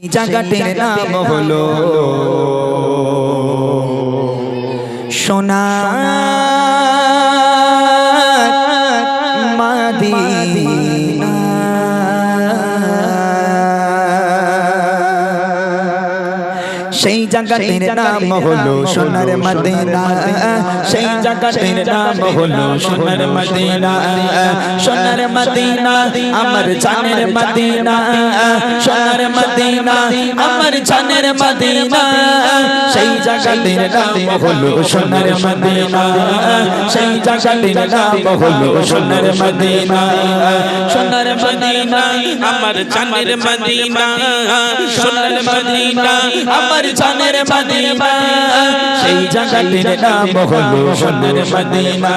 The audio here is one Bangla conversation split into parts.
জায়গাটির নাম হলো সোনার মদিনা। সেই জায়গাটির নাম হলো সোনার মদিনা, সেই জায়গাটির নাম হলো সোনার মদিনা। সোনার মদিনা আমার জানের মদিনা, সোনার মদিনা আমার জানের মদিনা। সেই জায়গাটির নাম হলো সোনার মদিনা, সেই জায়গাটির নাম হলো সোনার মদিনা। সোনার মদিনা আমার জানের মদিনা, সোনার মদিনা আমার জানের মদিনা। সেই জায়গাটির নাম হলো সোনার মদিনা,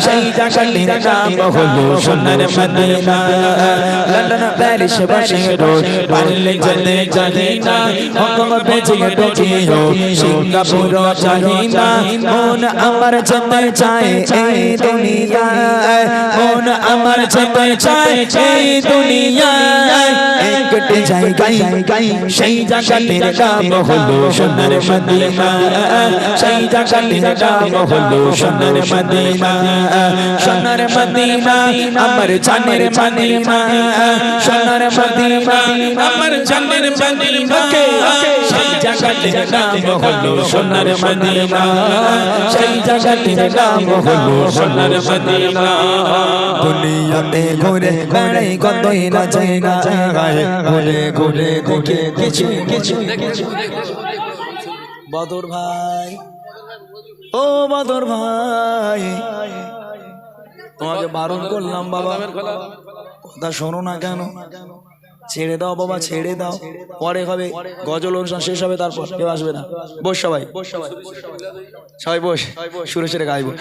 সেই জায়গাটির নাম হলো সোনার মদিনা। লন্ডন প্যারিস ওয়াশিংটন পারলে যেতে জানি না, হংকং বেজিং টোকিও সিঙ্গাপুর চাহি না। মন আমার যেতে চায় এই দুনিয়ায়, মন আমার যেতে চায় এই দুনিয়ায়। একটি জায়গায় সেই জায়গাটির নাম হলো সোনার মদিনা, সেই জায়গাটির নাম হলো সোনার মদিনা। সোনার মদিনা আমার জানের মদিনা, সোনার মদিনা আমার জানের মদিনা। সেই জায়গাটির নাম হলো সোনার মদিনা, সেই জায়গাটির নাম হলো সোনার মদিনা। দুনিয়াতে ঘুরে বেড়াই কতই না জায়গা, ঘুরে ঘুরে দেখে কিছু কিছু। বদর ভাই, ও বদর ভাই, তোমাকে বারণ করলাম বাবা, কথা শোনো না কেন? ছেড়ে দাও বাবা, ছেড়ে দাও। পরে হবে গজল অনুষ্ঠান শেষ হবে, তারপর কেউ আসবে না। বস সবাই, সবাই বস, সুরে সুরে গাইবো।